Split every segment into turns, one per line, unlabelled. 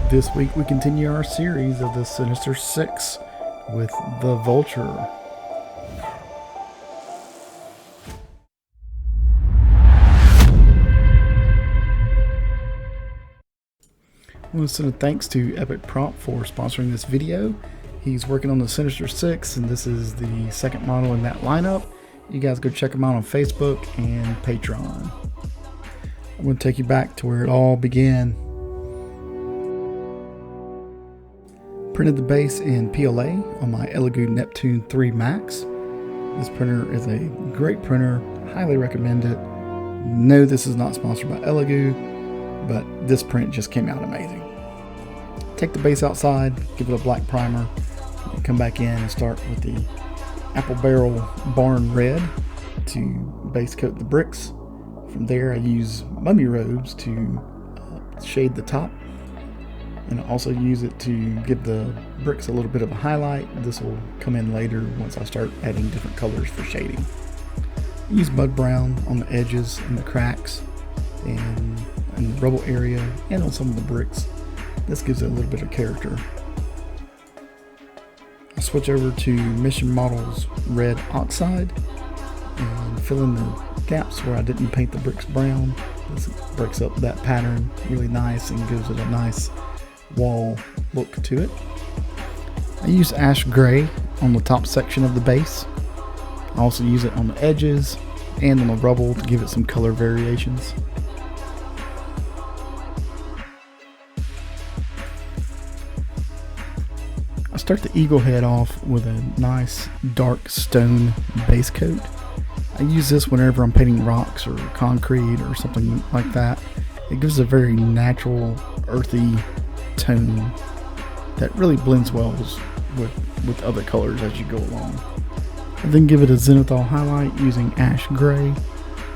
This week we continue our series of the Sinister Six with the Vulture. I want to send a thanks to Epic Prompt for sponsoring this video. He's working on the Sinister Six, and this is the second model in that lineup. You guys go check him out on Facebook and Patreon. I'm going to take you back to where it all began. Printed the base in PLA on my Elegoo Neptune 3 Max. This printer is a great printer, highly recommend it. No, this is not sponsored by Elegoo, but this print just came out amazing. Take the base outside, give it a black primer, and come back in and start with the Apple Barrel Barn Red to base coat the bricks. From there I use mummy robes to shade the top, and I also use it to give the bricks a little bit of a highlight. This will come in later once I start adding different colors for shading. I use mud brown on the edges and the cracks and in the rubble area and on some of the bricks. This gives it a little bit of character. I switch over to Mission Models Red Oxide and fill in the gaps where I didn't paint the bricks brown. This breaks up that pattern really nice and gives it a nice wall look to it. I use ash gray on the top section of the base. I also use it on the edges and on the rubble to give it some color variations. I start the eagle head off with a nice dark stone base coat. I use this whenever I'm painting rocks or concrete or something like that. It gives a very natural, earthy tone that really blends well with other colors as you go along. I then give it a zenithal highlight using ash gray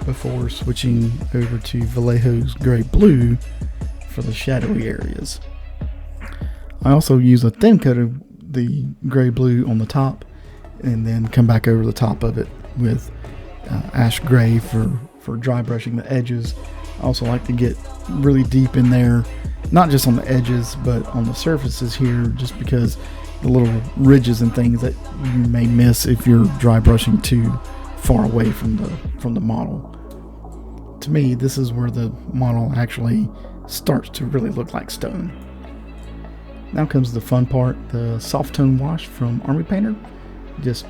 before switching over to Vallejo's gray blue for the shadowy areas. I also use a thin coat of the gray blue on the top and then come back over the top of it with ash gray for dry brushing the edges. I also like to get really deep in there, not just on the edges but on the surfaces here, just because the little ridges and things that you may miss if you're dry brushing too far away from the model. To me, this is where the model actually starts to really look like stone. Now comes the fun part, the soft tone wash from Army Painter. Just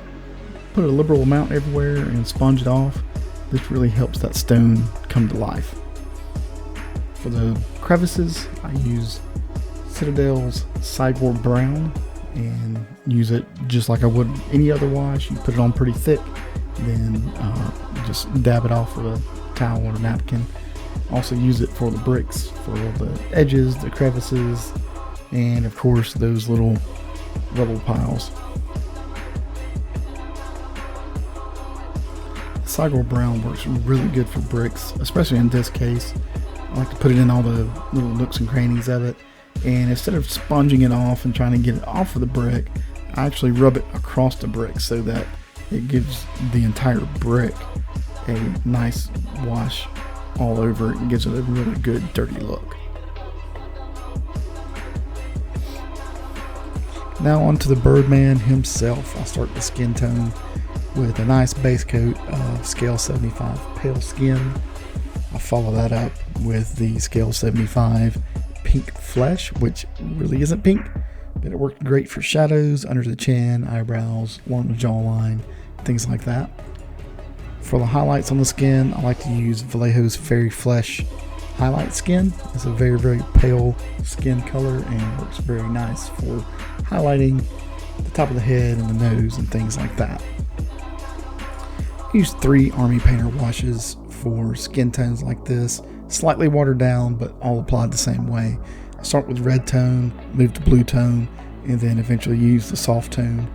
put a liberal amount everywhere and sponge it off. This really helps that stone come to life. For the crevices, I use Citadel's Sideboard Brown and use it just like I would any other wash. You put it on pretty thick, then just dab it off with a towel or a napkin. Also use it for the bricks, for the edges, the crevices, and of course those little rubble piles. Sideboard Brown works really good for bricks, especially in this case. I like to put it in all the little nooks and crannies of it, and instead of sponging it off and trying to get it off of the brick, I actually rub it across the brick so that it gives the entire brick a nice wash all over it and gives it a really good dirty look. Now onto the Birdman himself. I'll start the skin tone with a nice base coat of Scale 75 Pale Skin. I'll follow that up with the Scale 75 Pink Flesh, which really isn't pink, but it worked great for shadows, under the chin, eyebrows, along the jawline, things like that. For the highlights on the skin, I like to use Vallejo's Fairy Flesh Highlight Skin. It's a very, very pale skin color and works very nice for highlighting the top of the head and the nose and things like that. I use 3 Army Painter washes for skin tones like this, slightly watered down but all applied the same way. I start with red tone, move to blue tone, and then eventually use the soft tone.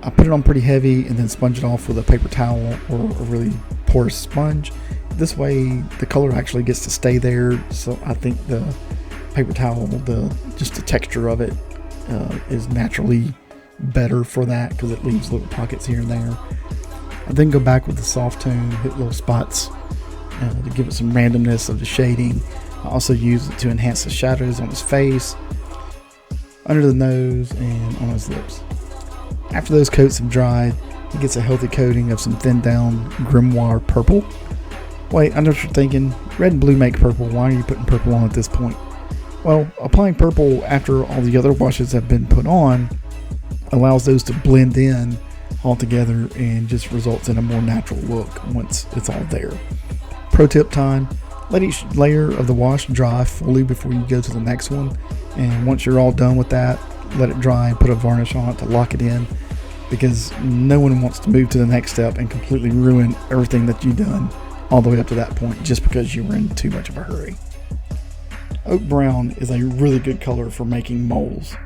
I put it on pretty heavy and then sponge it off with a paper towel or a really porous sponge. This way the color actually gets to stay there, so I think the paper towel, just the texture of it is naturally better for that because it leaves little pockets here and there. I then go back with the soft tone, hit little spots to give it some randomness of the shading, I also use it to enhance the shadows on his face, under the nose, and on his lips. After those coats have dried, he gets a healthy coating of some thinned down grimoire purple. Wait, I know what you're thinking. Red and blue make purple. Why are you putting purple on at this point? Well, applying purple after all the other washes have been put on allows those to blend in all together and just results in a more natural look once it's all there. Pro tip time: let each layer of the wash dry fully before you go to the next one, and once you're all done with that, let it dry and put a varnish on it to lock it in, because no one wants to move to the next step and completely ruin everything that you've done all the way up to that point just because you were in too much of a hurry. Oak brown is a really good color for making moles.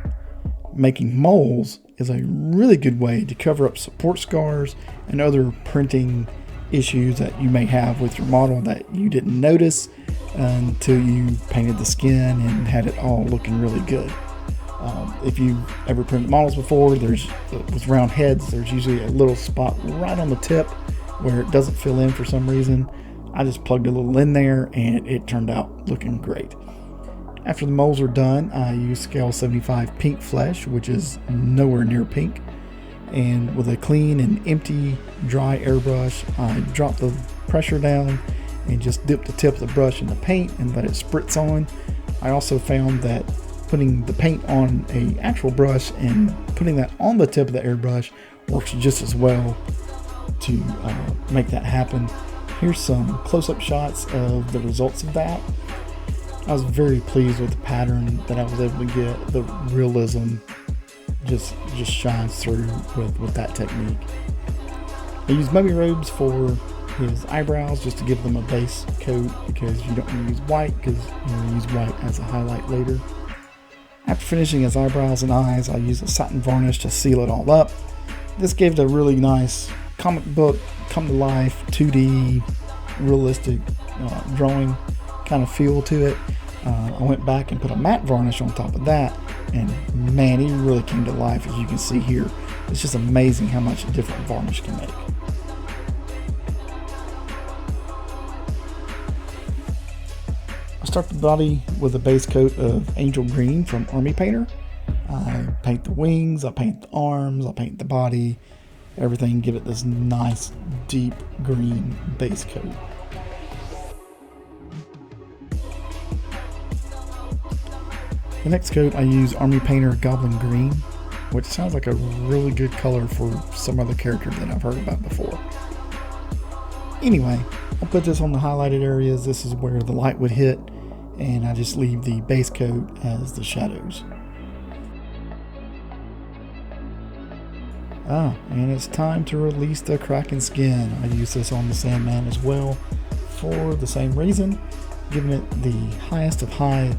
Making moles is a really good way to cover up support scars and other printing issues that you may have with your model that you didn't notice until you painted the skin and had it all looking really good. If you've ever printed models before, with round heads, there's usually a little spot right on the tip where it doesn't fill in for some reason. I just plugged a little in there and it turned out looking great. After the moles are done, I use scale 75 pink flesh, which is nowhere near pink. And with a clean and empty dry airbrush, I drop the pressure down and just dip the tip of the brush in the paint and let it spritz on. I also found that putting the paint on an actual brush and putting that on the tip of the airbrush works just as well to make that happen. Here's some close-up shots of the results of that. I was very pleased with the pattern that I was able to get. The realism just shines through with that technique. I use mummy robes for his eyebrows just to give them a base coat, because you don't want to use white because you're going to use white as a highlight later. After finishing his eyebrows and eyes, I use a satin varnish to seal it all up. This gave it a really nice comic book, come to life, 2D, realistic drawing kind of feel to it. I went back and put a matte varnish on top of that, and man, he really came to life, as you can see here. It's just amazing how much a different varnish can make. I start the body with a base coat of Angel Green from Army Painter. I paint the wings, I paint the arms, I paint the body, everything, give it this nice deep green base coat. The next coat I use Army Painter Goblin Green, which sounds like a really good color for some other character that I've heard about before. Anyway, I'll put this on the highlighted areas. This is where the light would hit, and I just leave the base coat as the shadows. And it's time to release the Kraken skin. I use this on the Sandman as well for the same reason, giving it the highest of high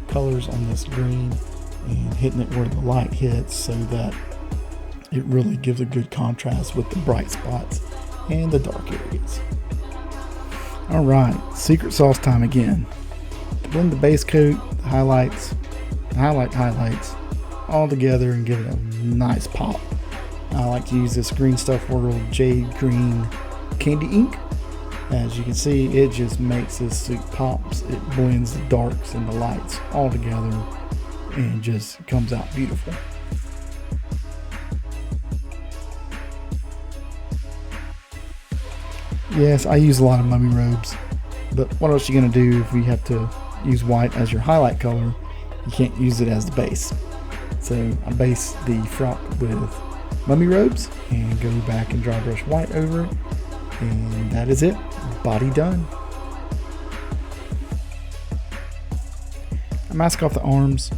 colors on this green and hitting it where the light hits so that it really gives a good contrast with the bright spots and the dark areas. Alright, secret sauce time again. Blend the base coat, the highlights all together and give it a nice pop. I like to use this Green Stuff World Jade Green Candy Ink. As you can see, it just makes this suit pops. It blends the darks and the lights all together and just comes out beautiful. Yes, I use a lot of mummy robes, but what else are you going to do if you have to use white as your highlight color? You can't use it as the base. So I base the frock with mummy robes and go back and dry brush white over it, and that is it. Body done. I mask off the arms,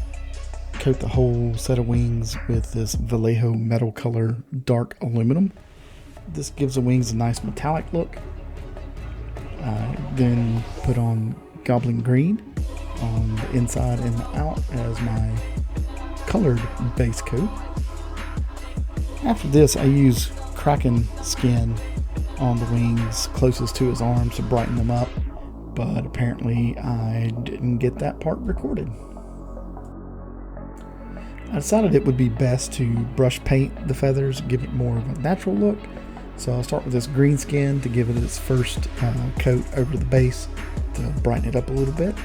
coat the whole set of wings with this Vallejo metal color dark aluminum. This gives the wings a nice metallic look. I then put on Goblin Green on the inside and the out as my colored base coat. After this, I use Kraken skin on the wings closest to his arms to brighten them up, but apparently I didn't get that part recorded. I decided it would be best to brush paint the feathers, give it more of a natural look. So I'll start with this green skin to give it its first coat over the base to brighten it up a little bit.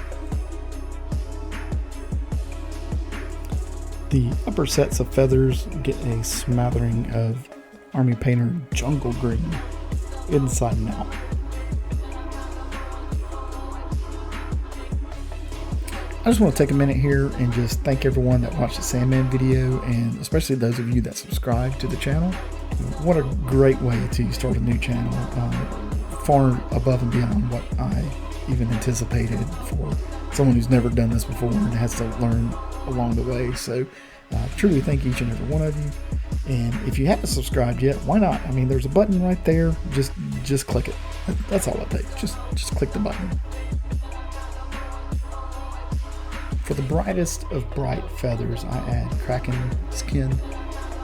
The upper sets of feathers get a smattering of Army Painter Jungle Green inside and out. I just want to take a minute here and just thank everyone that watched the Sandman video, and especially those of you that subscribe to the channel. What a great way to start a new channel, far above and beyond what I even anticipated for someone who's never done this before and has to learn along the way. So truly thank each and every one of you. And if you haven't subscribed yet, why not? I mean, there's a button right there. Just click it. That's all it takes. Just click the button. For the brightest of bright feathers, I add Kraken skin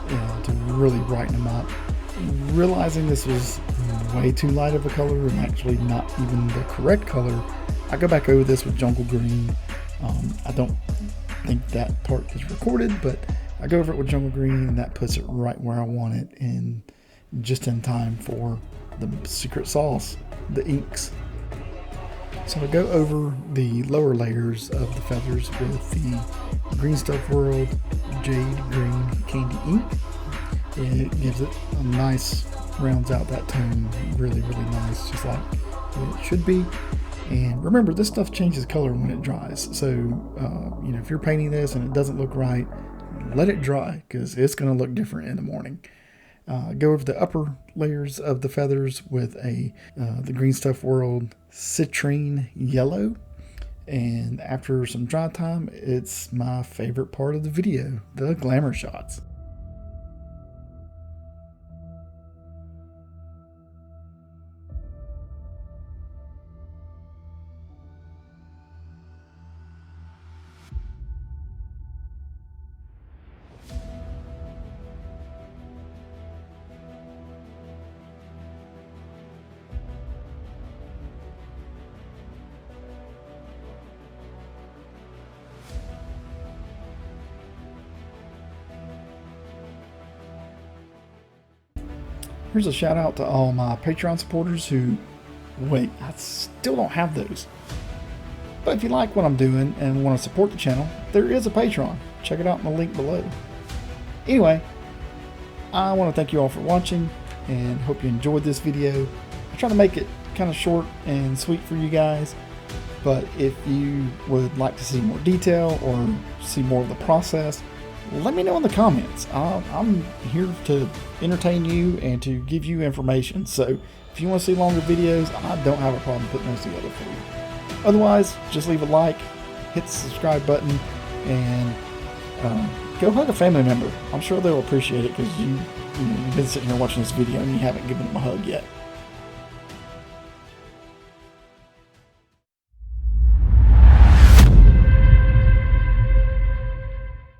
to really brighten them up. Realizing this was way too light of a color and actually not even the correct color, I go back over this with Jungle Green. I don't think that part is recorded, but I go over it with Jungle Green, and that puts it right where I want it, and just in time for the secret sauce, the inks. So I go over the lower layers of the feathers with the Green Stuff World Jade Green Candy ink. It gives it a nice, rounds out that tone really nice, just like it should be. And remember, this stuff changes color when it dries. So, you know, if you're painting this and it doesn't look right, let it dry, because it's going to look different in the morning. Go over the upper layers of the feathers with the Green Stuff World Citrine Yellow. And after some dry time, it's my favorite part of the video, the glamour shots. Here's a shout out to all my Patreon supporters who, wait, I still don't have those. But if you like what I'm doing and want to support the channel, there is a Patreon. Check it out in the link below. Anyway, I want to thank you all for watching and hope you enjoyed this video. I try to make it kind of short and sweet for you guys, but if you would like to see more detail or see more of the process, let me know in the comments. I'm here to entertain you and to give you information. So if you want to see longer videos, I don't have a problem putting those together for you. Otherwise, just leave a like, hit the subscribe button, and go hug a family member. I'm sure they'll appreciate it, because you've been sitting here watching this video and you haven't given them a hug yet.